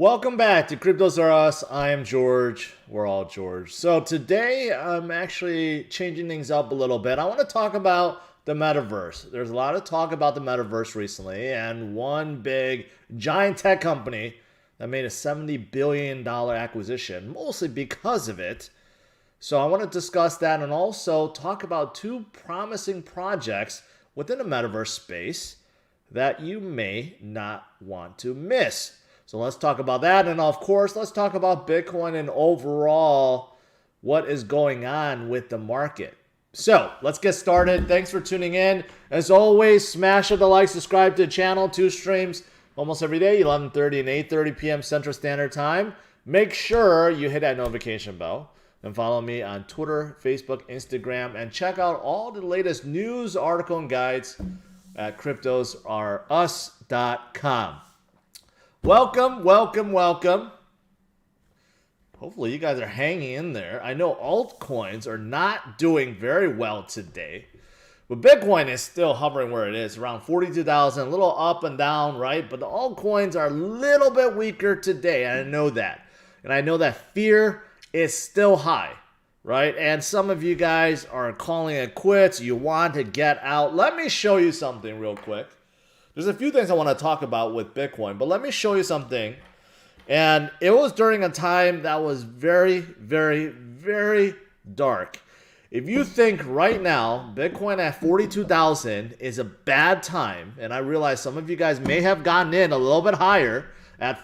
Welcome back to CryptosRUs. I am George. We're all George. So today I'm actually changing things up a little bit. I want to talk about the Metaverse. There's a lot of talk about the Metaverse recently, and one big giant tech company that made a $70 billion acquisition, mostly because of it. So I want to discuss that and also talk about two promising projects within the Metaverse space that you may not want to miss. So let's talk about that. And of course, let's talk about Bitcoin and overall what is going on with the market. So let's get started. Thanks for tuning in. As always, smash the like, subscribe to the channel. 2 streams almost every day, 11:30 and 8:30 p.m. Central Standard Time. Make sure you hit that notification bell and follow me on Twitter, Facebook, Instagram, and check out all the latest news, article, and guides at CryptosRUs.com. Welcome. Hopefully you guys are hanging in there. I know altcoins are not doing very well today, but Bitcoin is still hovering where it is, around 42,000, a little up and down, right? But the altcoins are a little bit weaker today, and I know that. And I know that fear is still high, right? And some of you guys are calling it quits. You want to get out. Let me show you something real quick. There's a few things I want to talk about with Bitcoin, but let me show you something. And it was during a time that was very, very, very dark. If you think right now, Bitcoin at 42,000 is a bad time, and I realize some of you guys may have gotten in a little bit higher at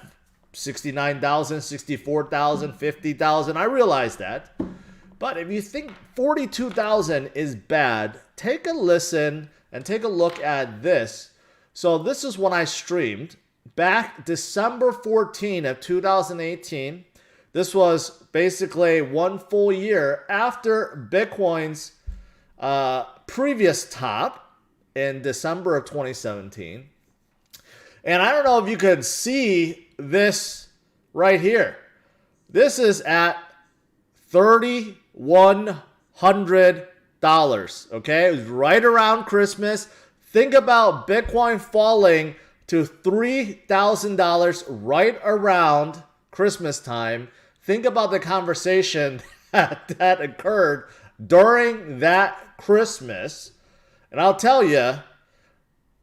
69,000, 64,000, 50,000. I realize that. But if you think 42,000 is bad, take a listen and take a look at this. So this is when I streamed back December 14 of 2018. This was basically 1 full year after Bitcoin's previous top in December of 2017. And I don't know if you could see this right here. This is at $3,100. Okay, it was right around Christmas. Think about Bitcoin falling to $3,000 right around Christmas time. Think about the conversation that occurred during that Christmas. And I'll tell you,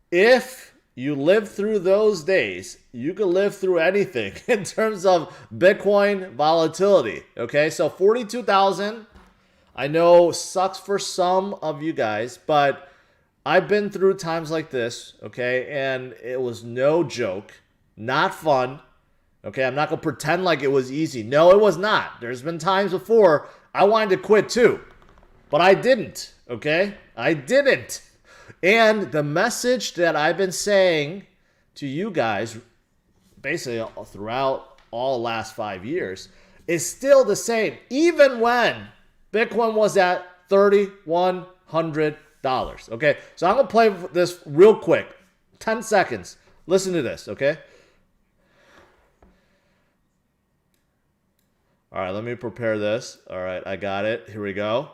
if you live through those days, you can live through anything in terms of Bitcoin volatility. Okay, so 42,000, I know sucks for some of you guys, but I've been through times like this, okay, and it was no joke, not fun, okay? I'm not going to pretend like it was easy. No, it was not. There's been times before I wanted to quit too, but I didn't, okay? I didn't. And the message that I've been saying to you guys basically throughout all the last 5 years is still the same, even when Bitcoin was at $3,100. Okay, so I'm gonna play this real quick, 10 seconds. Listen to this, okay? All right, let me prepare this. All right, I got it. Here we go.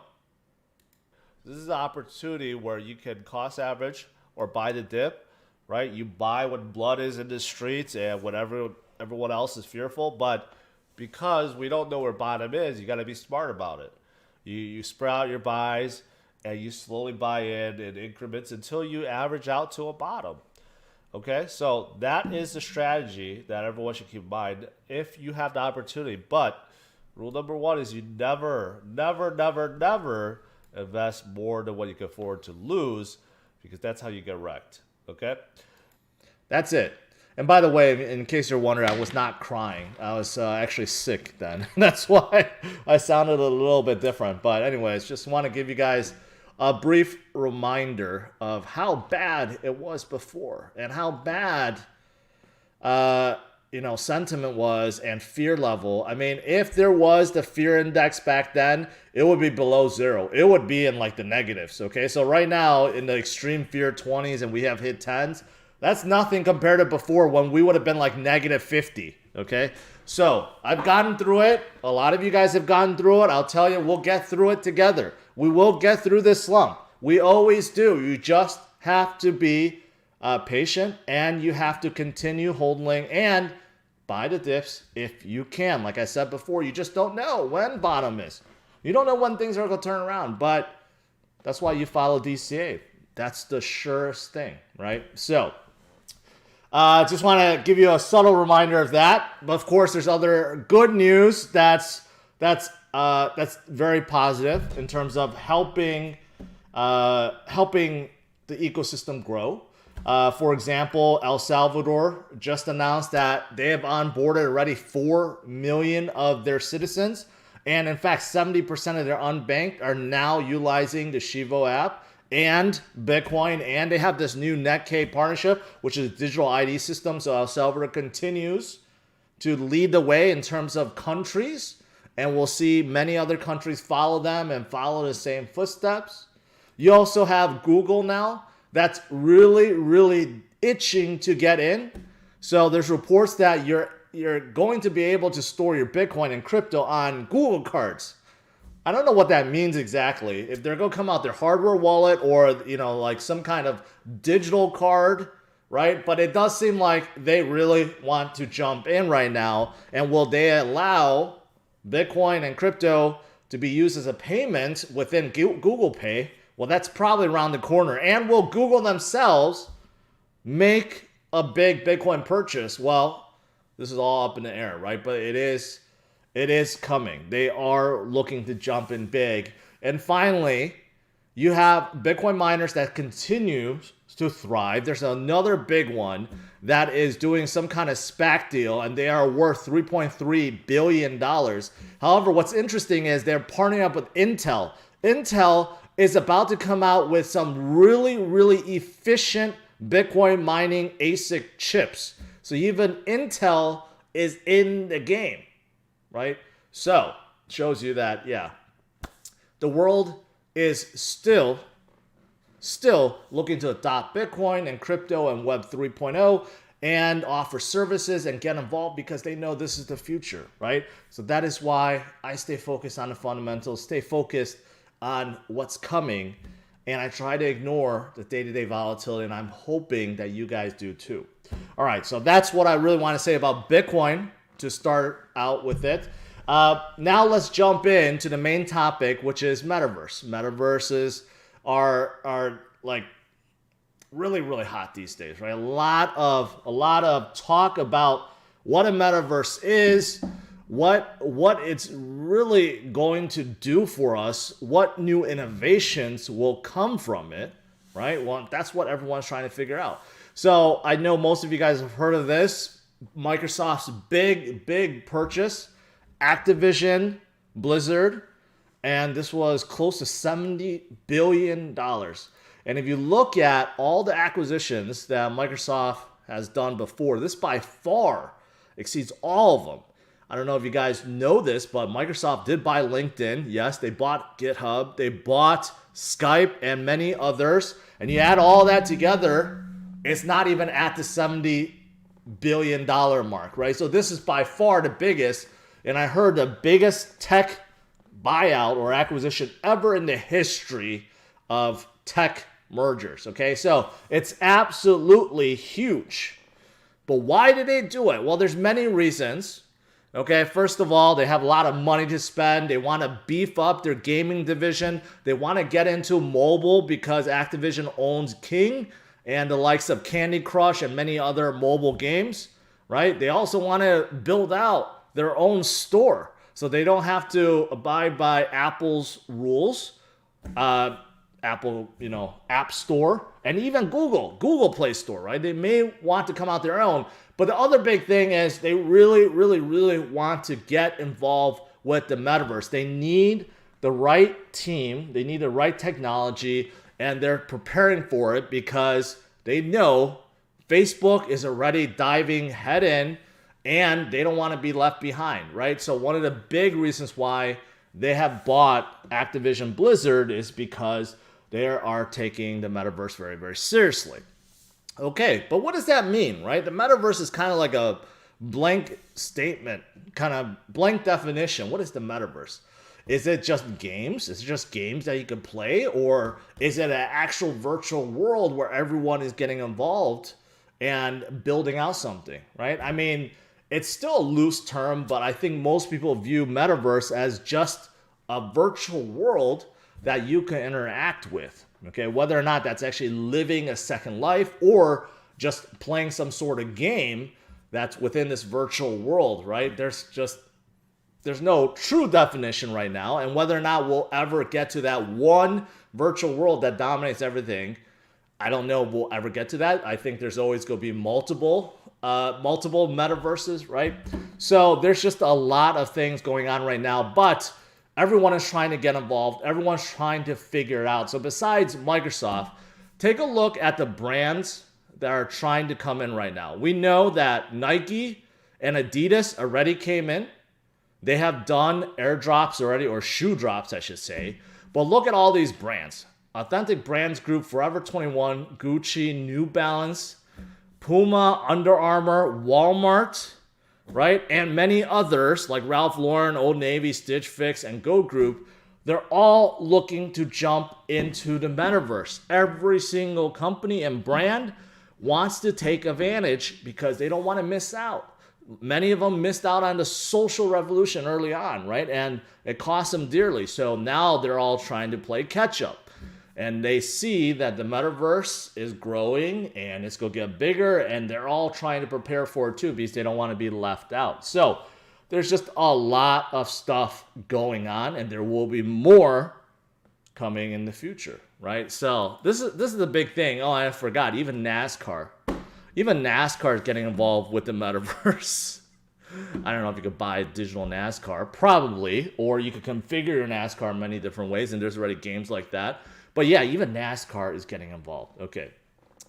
This is an opportunity where you can cost average or buy the dip, right? You buy when blood is in the streets and whatever everyone else is fearful, but because we don't know where bottom is, you got to be smart about it. You spread out your buys, and you slowly buy in increments until you average out to a bottom. Okay, so that is the strategy that everyone should keep in mind if you have the opportunity. But rule number 1 is you never invest more than what you can afford to lose, because that's how you get wrecked. Okay, that's it. And by the way, in case you're wondering, I was not crying. I was actually sick then. That's why I sounded a little bit different. But anyways, just want to give you guys a brief reminder of how bad it was before and how bad, sentiment was and fear level. I mean, if there was the fear index back then, it would be below 0. It would be in like the negatives. Okay, so right now in the extreme fear 20s and we have hit 10s. That's nothing compared to before when we would have been like negative 50. Okay, so I've gotten through it. A lot of you guys have gotten through it. I'll tell you, we'll get through it together. We will get through this slump. We always do. You just have to be patient, and you have to continue holding and buy the dips if you can. Like I said before, you just don't know when bottom is. You don't know when things are going to turn around, but that's why you follow DCA. That's the surest thing, right? So, just want to give you a subtle reminder of that. But of course, there's other good news that's very positive in terms of helping the ecosystem grow. For example, El Salvador just announced that they have onboarded already 4 million of their citizens. And in fact, 70% of their unbanked are now utilizing the Shivo app and Bitcoin. And they have this new Netk partnership, which is a digital ID system. So El Salvador continues to lead the way in terms of countries. And we'll see many other countries follow them and follow the same footsteps. You also have Google now that's really, really itching to get in. So there's reports that you're going to be able to store your Bitcoin and crypto on Google cards. I don't know what that means exactly. If they're going to come out their hardware wallet or, like some kind of digital card, right? But it does seem like they really want to jump in right now. And will they allow Bitcoin and crypto to be used as a payment within Google Pay? Well, that's probably around the corner. And will Google themselves make a big Bitcoin purchase? Well, this is all up in the air, right? But it is coming. They are looking to jump in big. And finally, you have Bitcoin miners that continue to thrive. There's another big one that is doing some kind of SPAC deal, and they are worth $3.3 billion. However, what's interesting is they're partnering up with Intel. Intel is about to come out with some really, really efficient Bitcoin mining ASIC chips. So even Intel is in the game, right? So shows you that, yeah, the world is still looking to adopt Bitcoin and crypto and Web 3.0 and offer services and get involved because they know this is the future, right? So that is why I stay focused on the fundamentals, stay focused on what's coming, and I try to ignore the day-to-day volatility, and I'm hoping that you guys do too. All right, so that's what I really want to say about Bitcoin to start out with it. Now let's jump into the main topic, which is Metaverse. Metaverses are like really, really hot these days, right? A lot of talk about what a Metaverse is, what it's really going to do for us, what new innovations will come from it, right? Well, that's what everyone's trying to figure out. So I know most of you guys have heard of this. Microsoft's big purchase, Activision, Blizzard, and this was close to $70 billion. And if you look at all the acquisitions that Microsoft has done before, this by far exceeds all of them. I don't know if you guys know this, but Microsoft did buy LinkedIn. Yes, they bought GitHub. They bought Skype and many others. And you add all that together, it's not even at the $70 billion mark, right? So this is by far the biggest. And I heard the biggest tech buyout or acquisition ever in the history of tech mergers, okay? So it's absolutely huge. But why did they do it? Well, there's many reasons. Okay, first of all, they have a lot of money to spend. They want to beef up their gaming division. They want to get into mobile because Activision owns King and the likes of Candy Crush and many other mobile games, right? They also want to build out their own store so they don't have to abide by Apple's rules, Apple, App Store, and even Google Play Store, right? They may want to come out their own. But the other big thing is they really, really, really want to get involved with the Metaverse. They need the right team. They need the right technology. And they're preparing for it because they know Facebook is already diving head in and they don't want to be left behind, right? So one of the big reasons why they have bought Activision Blizzard is because they are taking the Metaverse very, very seriously. Okay, but what does that mean, right? The Metaverse is kind of like a blank statement, kind of blank definition. What is the Metaverse? Is it just games? Is it just games that you can play? Or is it an actual virtual world where everyone is getting involved and building out something, right? I mean, it's still a loose term, but I think most people view Metaverse as just a virtual world that you can interact with. Okay, whether or not that's actually living a second life or just playing some sort of game that's within this virtual world, right? There's no true definition right now, and whether or not we'll ever get to that one virtual world that dominates everything, I don't know if we'll ever get to that. I think there's always going to be multiple metaverses, right? So there's just a lot of things going on right now, but everyone is trying to get involved. Everyone's trying to figure it out. So besides Microsoft, take a look at the brands that are trying to come in right now. We know that Nike and Adidas already came in. They have done airdrops already, or shoe drops, I should say. But look at all these brands. Authentic Brands Group, Forever 21, Gucci, New Balance, Puma, Under Armour, Walmart, right? And many others like Ralph Lauren, Old Navy, Stitch Fix, and Go Group. They're all looking to jump into the metaverse. Every single company and brand wants to take advantage because they don't want to miss out. Many of them missed out on the social revolution early on, right? And it cost them dearly. So now they're all trying to play catch up. And they see that the metaverse is growing and it's going to get bigger, and they're all trying to prepare for it too because they don't want to be left out. So there's just a lot of stuff going on, and there will be more coming in the future, right? So this is the big thing. Oh, I forgot. Even NASCAR is getting involved with the metaverse. I don't know if you could buy a digital NASCAR, probably, or you could configure your NASCAR in many different ways, and there's already games like that. But yeah, even NASCAR is getting involved. Okay.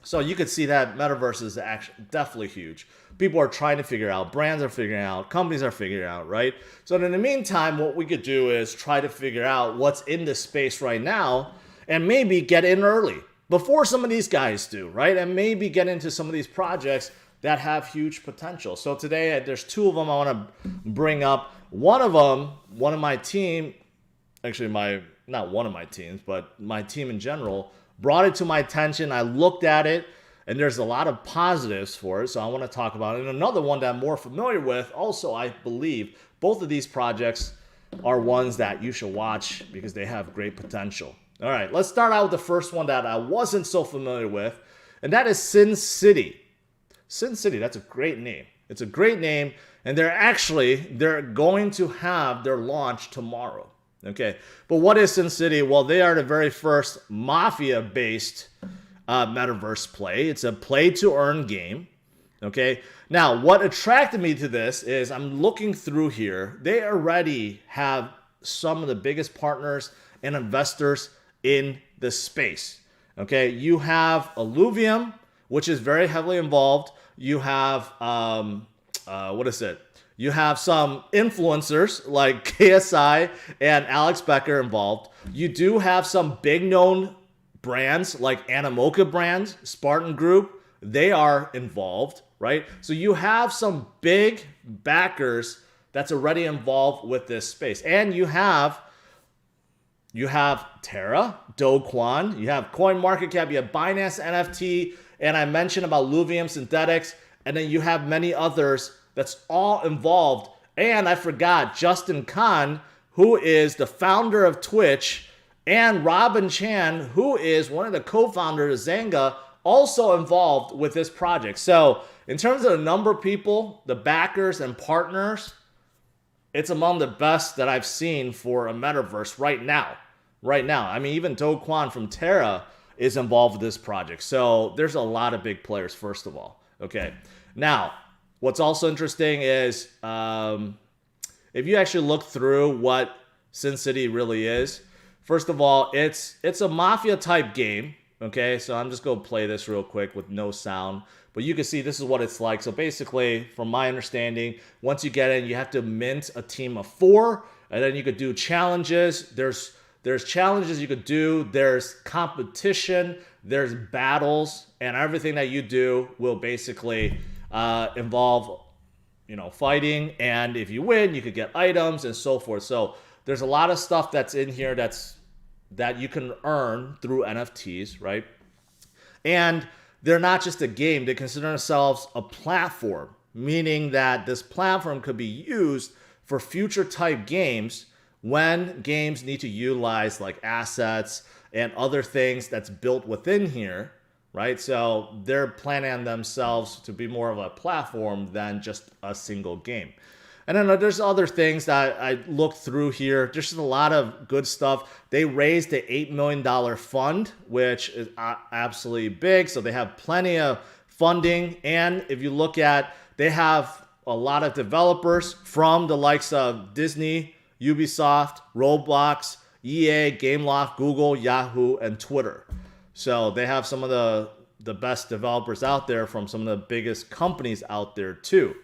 So you could see that metaverse is actually definitely huge. People are trying to figure out, brands are figuring out, companies are figuring out, right? So in the meantime, what we could do is try to figure out what's in this space right now and maybe get in early before some of these guys do, right? And maybe get into some of these projects that have huge potential. So today, there's two of them I want to bring up. One of them, one of my team, actually not one of my teams, but my team in general, brought it to my attention. I looked at it, and there's a lot of positives for it, so I want to talk about it. And another one that I'm more familiar with, also, I believe, both of these projects are ones that you should watch because they have great potential. All right, let's start out with the first one that I wasn't so familiar with, and that is Syn City. Syn City, that's a great name. It's a great name, and they're going to have their launch tomorrow. Okay, but what is Syn City? Well, they are the very first Mafia-based metaverse play. It's a play-to-earn game. Okay, now what attracted me to this is I'm looking through here. They already have some of the biggest partners and investors in the space. Okay, you have Illuvium, which is very heavily involved. You have You have some influencers like KSI and Alex Becker involved. You do have some big known brands like Animoca brands, Spartan Group. They are involved, right? So you have some big backers that's already involved with this space. And you have Terra, Do Kwon, you have CoinMarketCap, you have Binance NFT, and I mentioned about Illuvium Synthetics, and then you have many others that's all involved. And I forgot Justin Khan, who is the founder of Twitch, and Robin Chan, who is one of the co-founders of Zanga, also involved with this project. So in terms of the number of people, the backers and partners, it's among the best that I've seen for a metaverse right now. Right now. I mean, even Do Kwon from Terra is involved with this project. So there's a lot of big players, first of all. Okay. Now, what's also interesting is if you actually look through what Syn City really is, first of all, it's a mafia type game. Okay, so I'm just going to play this real quick with no sound. But you can see this is what it's like. So basically, from my understanding, once you get in, you have to mint a team of 4. And then you could do challenges. There's challenges you could do. There's competition. There's battles. And everything that you do will basically involve, fighting. And if you win, you could get items and so forth. So there's a lot of stuff that's in here that you can earn through NFTs, right? And they're not just a game. They consider themselves a platform. meaning that this platform could be used for future type games when games need to utilize like assets and other things that's built within here, right? So they're planning on themselves to be more of a platform than just a single game. And then there's other things that I looked through here. There's just a lot of good stuff. They raised an $8 million fund, which is absolutely big. So they have plenty of funding. And if you look at, they have a lot of developers from the likes of Disney, Ubisoft, Roblox, EA, Gameloft, Google, Yahoo, and Twitter. So they have some of the best developers out there from some of the biggest companies out there too.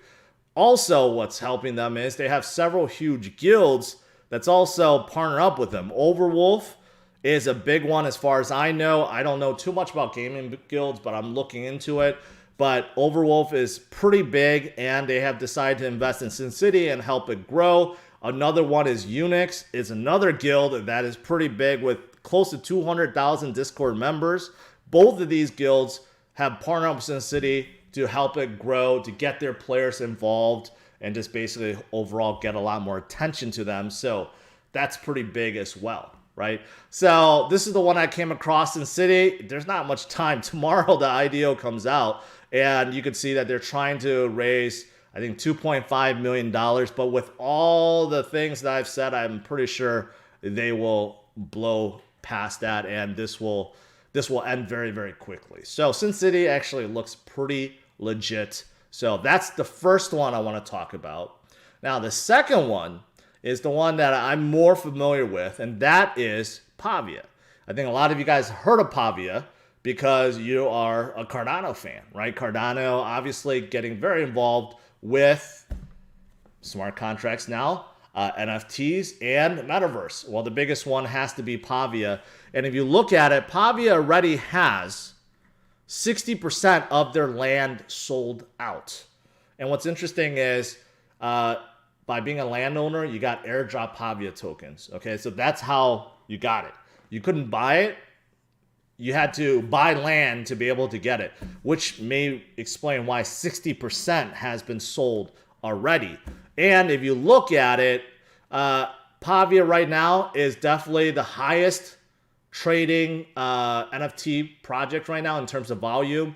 Also, what's helping them is they have several huge guilds that's also partner up with them. Overwolf is a big one as far as I know. I don't know too much about gaming guilds, but I'm looking into it. But Overwolf is pretty big, and they have decided to invest in Syn City and help it grow. Another one is Unix. It's another guild that is pretty big with close to 200,000 Discord members. Both of these guilds have partnered up with Syn City to help it grow, to get their players involved, and just basically overall get a lot more attention to them. So that's pretty big as well, right? So this is the one I came across in City. There's not much time. Tomorrow the IDO comes out, and you can see that they're trying to raise, I think, $2.5 million. But with all the things that I've said, I'm pretty sure they will blow past that, and this will end very, very quickly. So Syn City actually looks pretty legit. So that's the first one I want to talk about. Now, the second one is the one that I'm more familiar with, and that is Pavia. I think a lot of you guys heard of Pavia because you are a Cardano fan, right? Cardano obviously getting very involved with smart contracts now, NFTs, and Metaverse. Well, the biggest one has to be Pavia. And if you look at it, Pavia already has 60% of their land sold out. And what's interesting is by being a landowner, you got airdrop Pavia tokens. Okay, so that's how you got it. You couldn't buy it. You had to buy land to be able to get it, which may explain why 60% has been sold already. And if you look at it, Pavia right now is definitely the highest trading NFT project right now in terms of volume,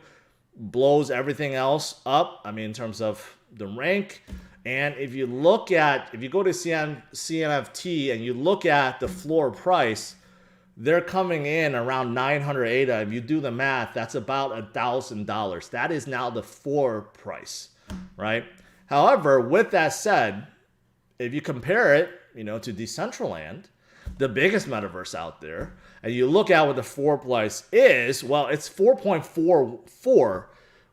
blows everything else up. I mean, in terms of the rank. And if you go to CNFT and you look at the floor price, they're coming in around 900 ADA. If you do the math, that's about $1,000. That is now the floor price, right? However, with that said, if you compare it, to Decentraland, the biggest metaverse out there, and you look at what the floor price is, well, it's 4.44,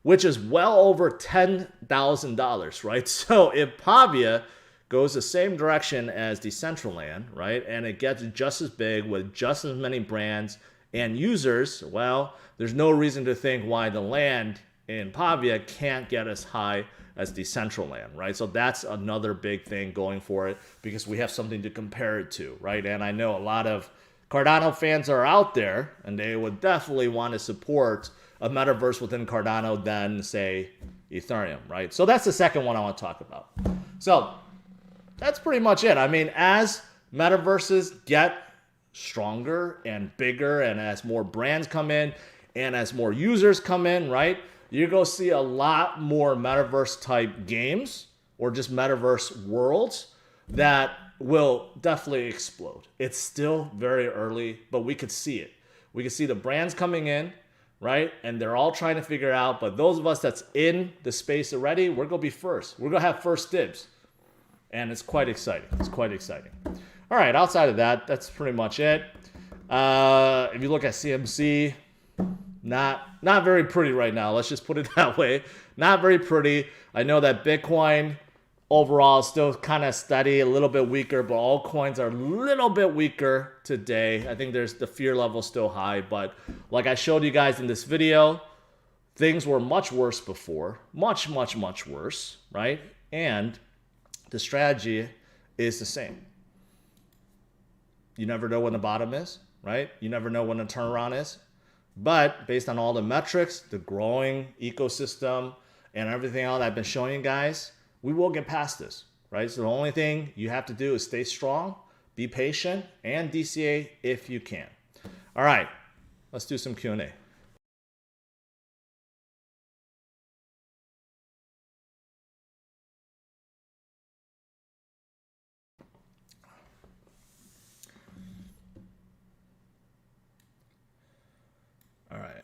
which is well over $10,000, right? So if Pavia goes the same direction as Decentraland, right, and it gets just as big with just as many brands and users, well, there's no reason to think why the land in Pavia can't get as high as Decentraland, right? So that's another big thing going for it because we have something to compare it to, right? And I know a lot of Cardano fans are out there, and they would definitely want to support a metaverse within Cardano than, say, Ethereum, right? So that's the second one I want to talk about. So that's pretty much it. I mean, as metaverses get stronger and bigger, and as more brands come in, and as more users come in, right, you're going to see a lot more metaverse type games or just metaverse worlds that will definitely explode. It's still very early, but we could see it. We could see the brands coming in, right? And they're all trying to figure out, but those of us that's in the space already, we're going to be first. We're going to have first dibs. And it's quite exciting. It's quite exciting. All right, outside of that, that's pretty much it. If you look at CMC, not very pretty right now. Let's just put it that way. Not very pretty. I know that Bitcoin overall is still kind of steady, a little bit weaker, but all coins are a little bit weaker today. I think there's the fear level still high, but like I showed you guys in this video, things were much worse before. Much, much, much worse, right? And the strategy is the same. You never know when the bottom is, right? You never know when the turnaround is. But based on all the metrics, the growing ecosystem, and everything else I've been showing you guys, we will get past this, right? So the only thing you have to do is stay strong, be patient, and DCA if you can. All right, let's do some Q&A. All right.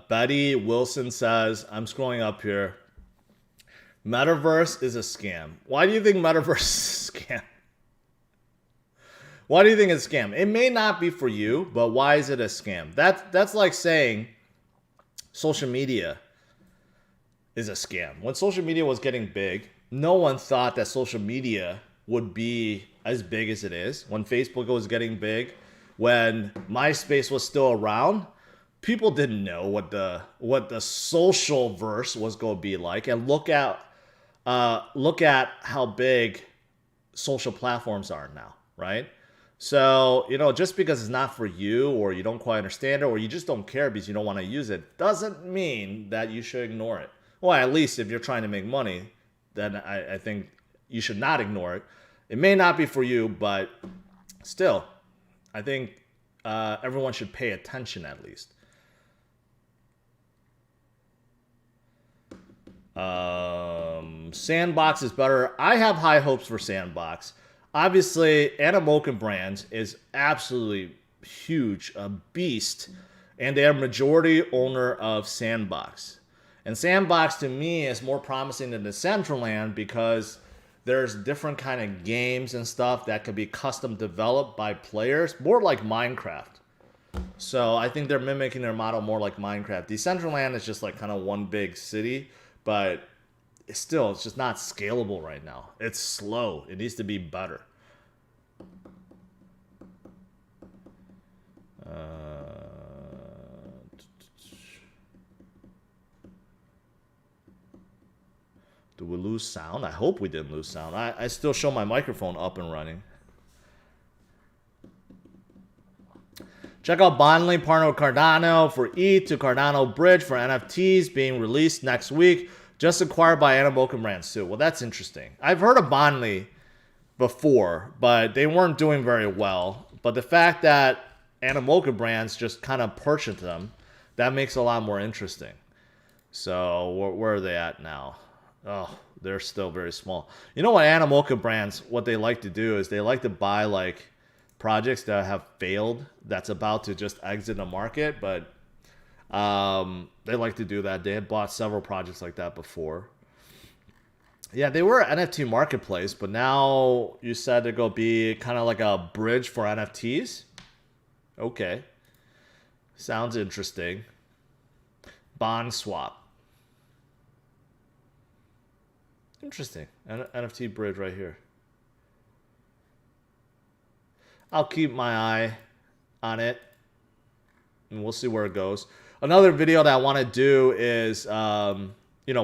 Betty Wilson says, I'm scrolling up here. Metaverse is a scam. Why do you think Metaverse is a scam? Why do you think it's a scam? It may not be for you, but why is it a scam? That's like saying social media is a scam. When social media was getting big, no one thought that social media would be as big as it is. When Facebook was getting big, when MySpace was still around, people didn't know what the social verse was going to be like. And look at how big social platforms are now, right? So, just because it's not for you, or you don't quite understand it, or you just don't care because you don't want to use it, doesn't mean that you should ignore it. Well, at least if you're trying to make money, then I think you should not ignore it. It may not be for you, but still, I think everyone should pay attention at least. Sandbox is better. I have high hopes for Sandbox. Obviously, Animoca Brands is absolutely huge, a beast, and they are majority owner of Sandbox. And Sandbox to me is more promising than Decentraland because there's different kind of games and stuff that could be custom developed by players, more like Minecraft. So I think they're mimicking their model more like Minecraft. Decentraland is just like kind of one big city, but it's just not scalable right now. It's slow. It needs to be better. Do we lose sound? I hope we didn't lose sound. I still show my microphone up and running. Check out Bondly, partner with Cardano for ETH to Cardano Bridge for NFTs being released next week. Just acquired by Animoca Brands too. Well, that's interesting. I've heard of Bondly before, but they weren't doing very well. But the fact that Animoca Brands just kind of purchased them, that makes it a lot more interesting. So where are they at now? Oh, they're still very small. You know what Animoca Brands, what they like to do is they like to buy like projects that have failed, that's about to just exit the market, but they like to do that. They had bought several projects like that before. Yeah, they were an NFT marketplace, but now you said they're going to be kind of like a bridge for NFTs? Okay. Sounds interesting. Bond swap. Interesting. NFT bridge right here. I'll keep my eye on it, and we'll see where it goes. Another video that I want to do is,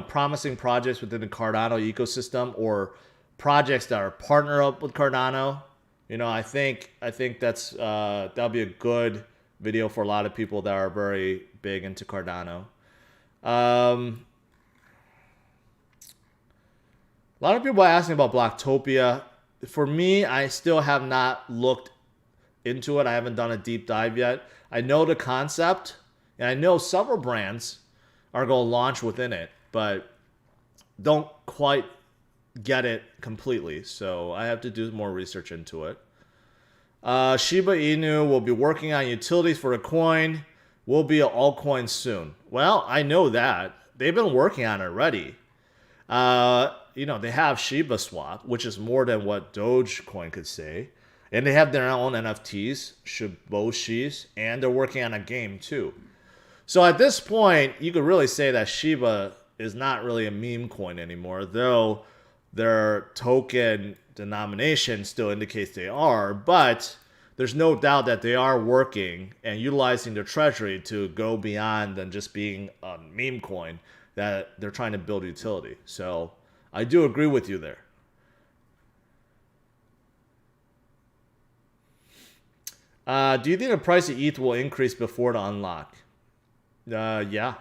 promising projects within the Cardano ecosystem or projects that are partner up with Cardano. I think that's that'll be a good video for a lot of people that are very big into Cardano. A lot of people are asking about Blocktopia. For me, I still have not looked into it. I haven't done a deep dive yet. I know the concept, and I know several brands are going to launch within it, but don't quite get it completely. So I have to do more research into it. Shiba Inu will be working on utilities for the coin. Will be an altcoin soon. Well, I know that. They've been working on it already. They have Shiba Swap, which is more than what Dogecoin could say. And they have their own NFTs, Shiboshis, and they're working on a game too. So at this point, you could really say that Shiba is not really a meme coin anymore, though their token denomination still indicates they are. But there's no doubt that they are working and utilizing their treasury to go beyond than just being a meme coin, that they're trying to build utility. So I do agree with you there. Do you think the price of ETH will increase before the unlock? Yeah.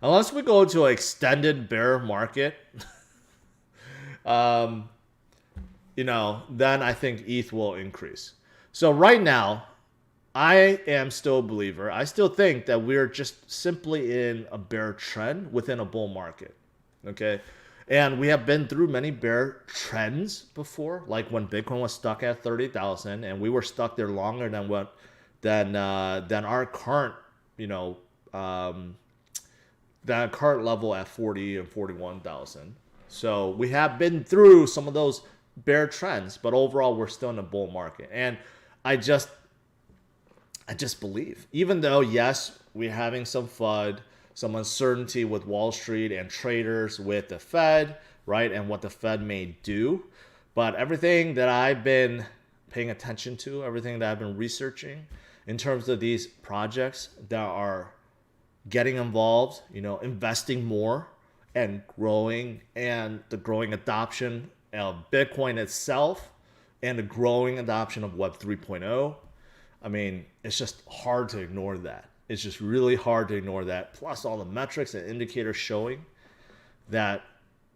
Unless we go to an extended bear market, then I think ETH will increase. So right now, I am still a believer. I still think that we're just simply in a bear trend within a bull market. Okay. And we have been through many bear trends before, like when Bitcoin was stuck at 30,000, and we were stuck there longer than our current, that current level at 40 and 41,000. So we have been through some of those bear trends, but overall we're still in a bull market. And I just believe, even though yes, we're having some FUD, some uncertainty with Wall Street and traders with the Fed, right? And what the Fed may do. But everything that I've been paying attention to, everything that I've been researching in terms of these projects that are getting involved, investing more and growing, and the growing adoption of Bitcoin itself and the growing adoption of Web 3.0. I mean, it's just hard to ignore that. It's just really hard to ignore that. Plus all the metrics and indicators showing that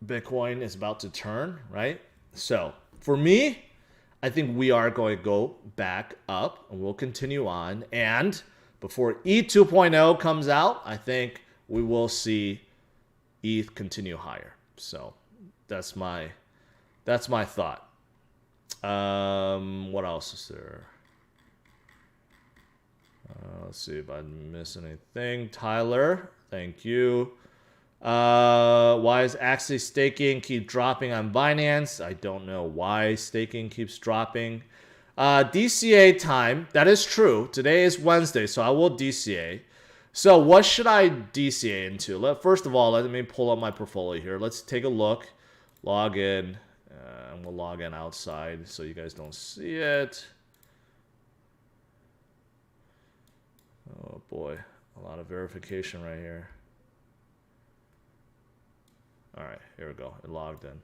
Bitcoin is about to turn, right? So for me, I think we are going to go back up and we'll continue on. And before ETH 2.0 comes out, I think we will see ETH continue higher. So that's my thought. What else is there? Let's see if I miss anything. Tyler, thank you. Why is Axie staking keep dropping on Binance? I don't know why staking keeps dropping. DCA time. That is true. Today is Wednesday, so I will DCA. So what should I DCA into? First of all, let me pull up my portfolio here. Let's take a look. Log in. And we'll log in outside so you guys don't see it. Oh boy, a lot of verification right here. All right, here we go. It logged in.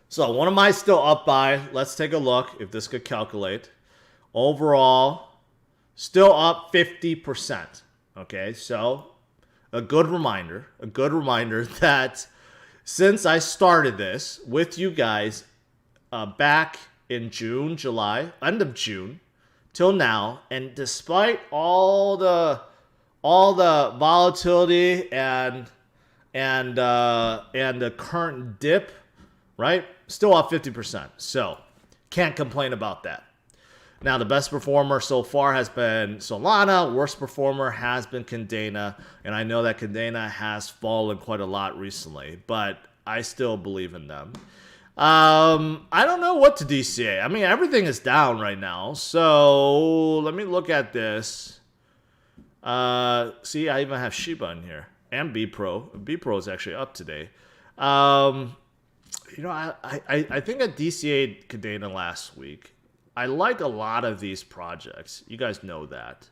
So what am I still up by? Let's take a look if this could calculate. Overall, still up 50%. Okay, so a good reminder that since I started this with you guys back in June, July, end of June, till now, and despite all the volatility and the current dip, right? Still up 50%. So can't complain about that. Now the best performer so far has been Solana. Worst performer has been Condena, and I know that Condena has fallen quite a lot recently, but I still believe in them. I don't know what to DCA. I mean, everything is down right now. So let me look at this. See, I even have Shiba in here and B-Pro. B-Pro is actually up today. I think I DCA'd Cadena last week. I like a lot of these projects. You guys know that.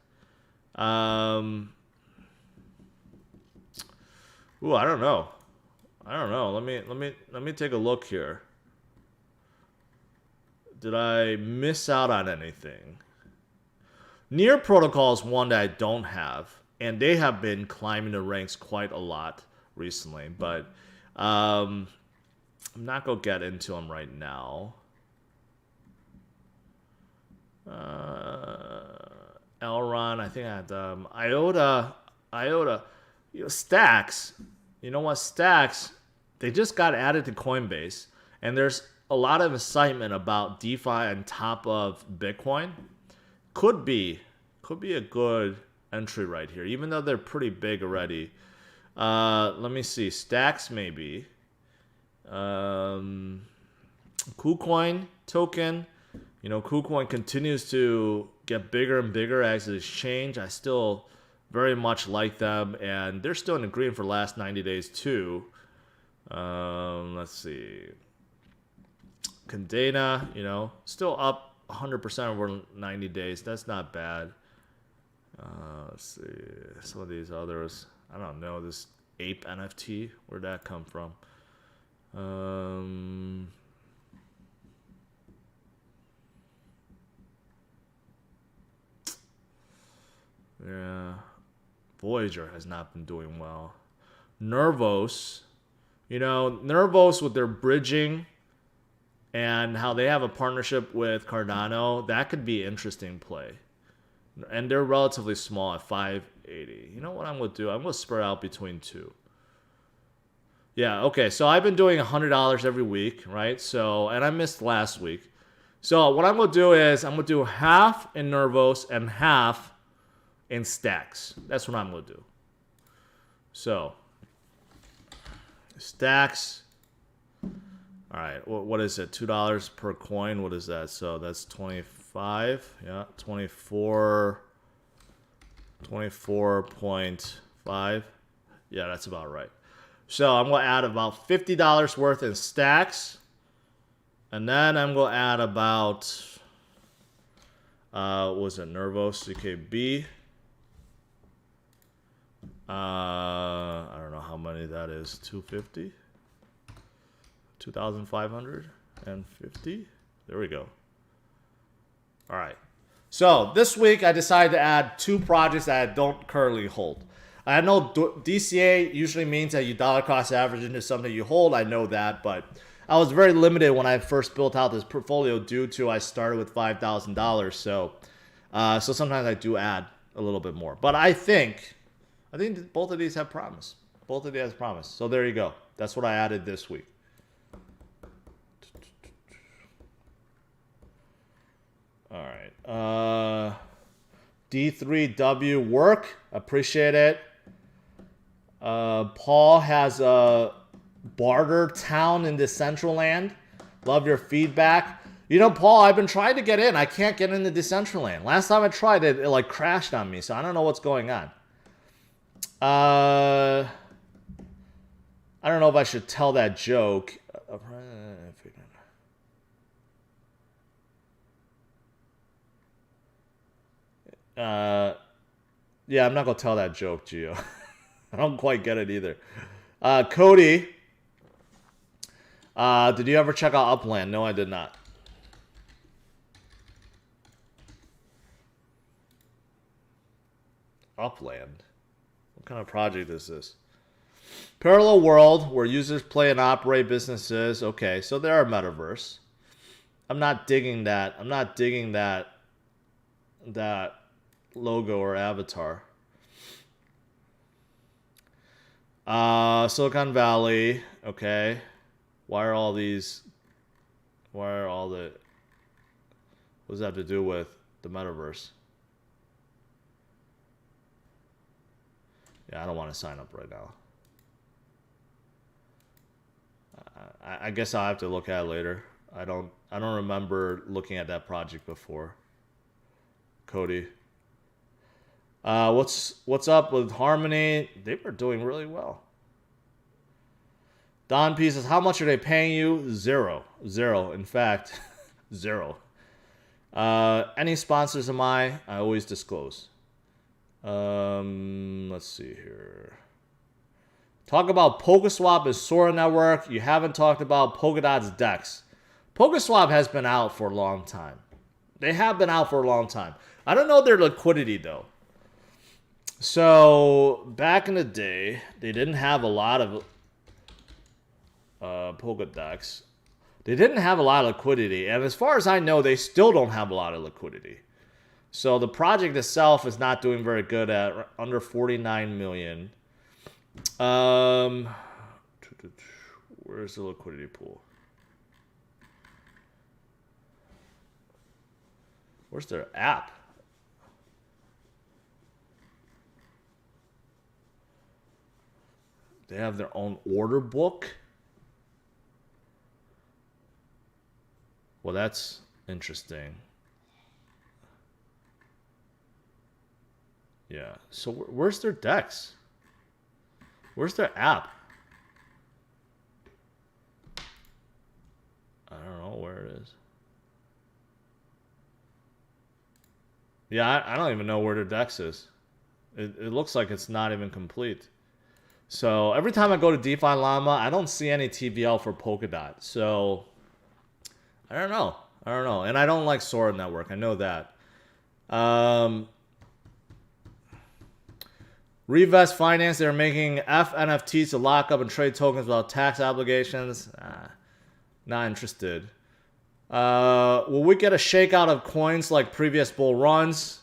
Ooh, I don't know. Let me take a look here. Did I miss out on anything? Near Protocol is one that I don't have, and they have been climbing the ranks quite a lot recently, but I'm not going to get into them right now. Elron, I think I had IOTA, Stacks. You know what? Stacks, they just got added to Coinbase, and there's a lot of excitement about DeFi on top of Bitcoin. Could be a good entry right here, even though they're pretty big already. Let me see. Stacks maybe. KuCoin token. KuCoin continues to get bigger and bigger as an exchange. I still very much like them, and they're still in the green for the last 90 days too. Let's see. Condena, still up 100% over 90 days. That's not bad. Let's see. Some of these others. I don't know. This Ape NFT. Where'd that come from? Voyager has not been doing well. Nervos, you know, Nervos with their bridging and how they have a partnership with Cardano, that could be interesting play. And they're relatively small at 580. You know what I'm going to do? I'm going to spread out between two. Yeah, okay. So I've been doing $100 every week, right? So, and I missed last week. So what I'm going to do is I'm going to do half in Nervos and half in Stacks. That's what I'm going to do. So, Stacks. All right, what is it? $2 per coin. What is that? So that's 25. Yeah, 24.5. Yeah, that's about right. So I'm going to add about $50 worth in Stacks. And then I'm going to add about, what was it? Nervos, CKB. I don't know how many that is. 250? 2,550. There we go. All right. So this week I decided to add two projects that I don't currently hold. I know DCA usually means that you dollar cost average into something you hold. I know that, but I was very limited when I first built out this portfolio due to I started with $5,000. So sometimes I do add a little bit more. But I think both of these have promise. Both of these have promise. So there you go. That's what I added this week. All right. D3W work. Appreciate it. Paul has a barter town in Decentraland. Love your feedback. You know, Paul, I've been trying to get in. I can't get into Decentraland. Last time I tried it, it like crashed on me. So I don't know what's going on. I don't know if I should tell that joke. Yeah, I'm not going to tell that joke, Gio. I don't quite get it either. Cody, did you ever check out Upland? No, I did not. Upland? What kind of project is this? Parallel world where users play and operate businesses. Okay, so there are Metaverse. I'm not digging that. I'm not digging that logo or avatar. Silicon Valley. Okay. Why are all the... What does that have to do with the Metaverse? Yeah, I don't want to sign up right now. I guess I'll have to look at it later. I don't remember looking at that project before. Cody. What's up with Harmony? They were doing really well. Don P says, how much are they paying you? Zero. In fact, zero. Any sponsors of mine, I always disclose. Let's see here. Talk about PokeSwap and Sora Network. You haven't talked about Polkadot's DEX. PokeSwap has been out for a long time. They have been out for a long time. I don't know their liquidity, though. So, back in the day, they didn't have a lot of Polkadots. They didn't have a lot of liquidity. And as far as I know, they still don't have a lot of liquidity. So, the project itself is not doing very good at under 49 million. Where's the liquidity pool? Where's their app? They have their own order book? Well, that's interesting. Yeah. So where's their DEX? Where's their app? I don't know where it is. Yeah, I don't even know where their DEX is. It looks like it's not even complete. So every time I go to DeFi Llama, I don't see any TVL for Polkadot. So I don't know. And I don't like Sora Network. I know that. Revest Finance, they're making FNFTs to lock up and trade tokens without tax obligations. Not interested. Will we get a shakeout of coins like previous bull runs?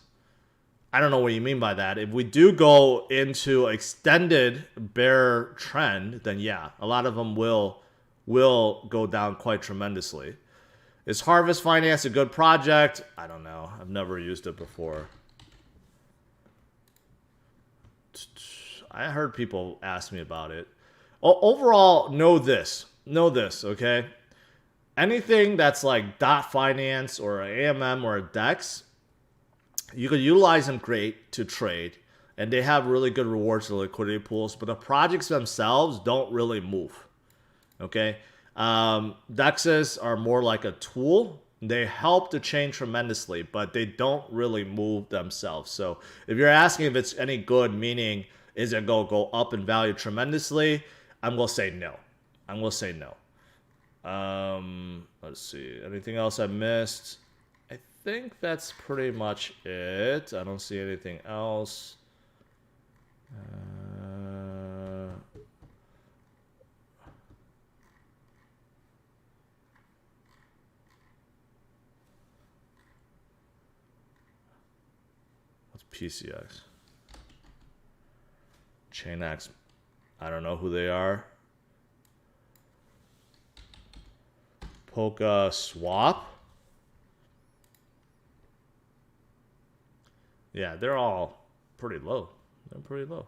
I don't know what you mean by that. If we do go into extended bear trend, then yeah, a lot of them will go down quite tremendously. Is Harvest Finance a good project? I don't know. I've never used it before. I heard people ask me about it. Overall, know this, okay? Anything that's like dot finance or an AMM or a DEX, you could utilize them great to trade, and they have really good rewards to liquidity pools, but the projects themselves don't really move, okay? DEXs are more like a tool. They help the chain tremendously, but they don't really move themselves. So if you're asking if it's any good, meaning is it going to go up in value tremendously, I'm going to say no. I'm going to say no. Let's see. Anything else I missed? I think that's pretty much it. I don't see anything else. What's PCX? ChainX. I don't know who they are. Polka Swap. Yeah, they're all pretty low. They're pretty low.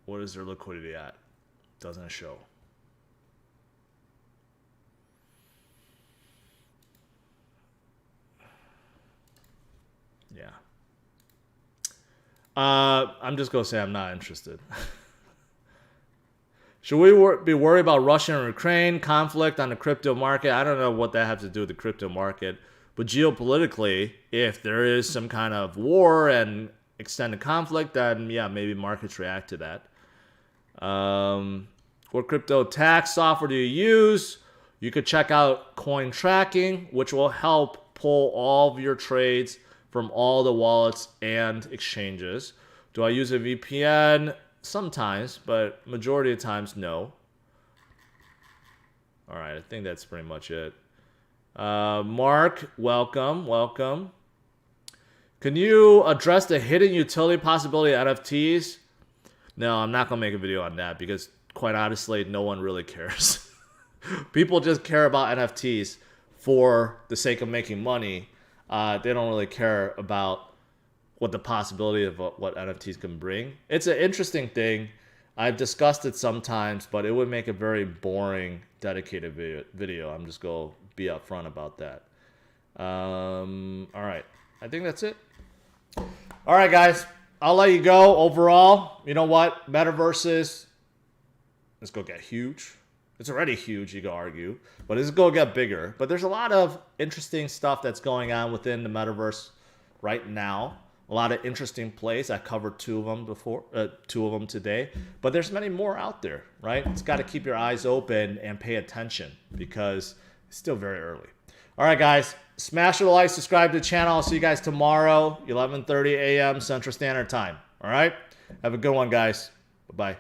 What is their liquidity at? Doesn't show. Yeah. I'm just going to say I'm not interested. Should we be worried about Russia and Ukraine conflict on the crypto market? I don't know what that has to do with the crypto market. But geopolitically, if there is some kind of war and extended conflict, then yeah, maybe markets react to that. What crypto tax software do you use? You could check out Coin Tracking, which will help pull all of your trades from all the wallets and exchanges. Do I use a VPN? Sometimes, but majority of times, no. All right, I think that's pretty much it. Mark, welcome. Can you address the hidden utility possibility of NFTs? No, I'm not going to make a video on that because, quite honestly, no one really cares. People just care about NFTs for the sake of making money. They don't really care about what the possibility of what NFTs can bring. It's an interesting thing. I've discussed it sometimes, but it would make a very boring, dedicated video. I'm just going to be upfront about that. All right. I think that's it. All right, guys. I'll let you go. Overall, you know what? Metaverses, it's going to get huge. It's already huge, you could argue, but it's going to get bigger. But there's a lot of interesting stuff that's going on within the Metaverse right now. A lot of interesting plays. I covered two of them today, but there's many more out there, right? It's got to keep your eyes open and pay attention because it's still very early. All right, guys, smash the like, subscribe to the channel. I'll see you guys tomorrow, 11:30 a.m. Central Standard Time. All right, have a good one, guys. Bye-bye.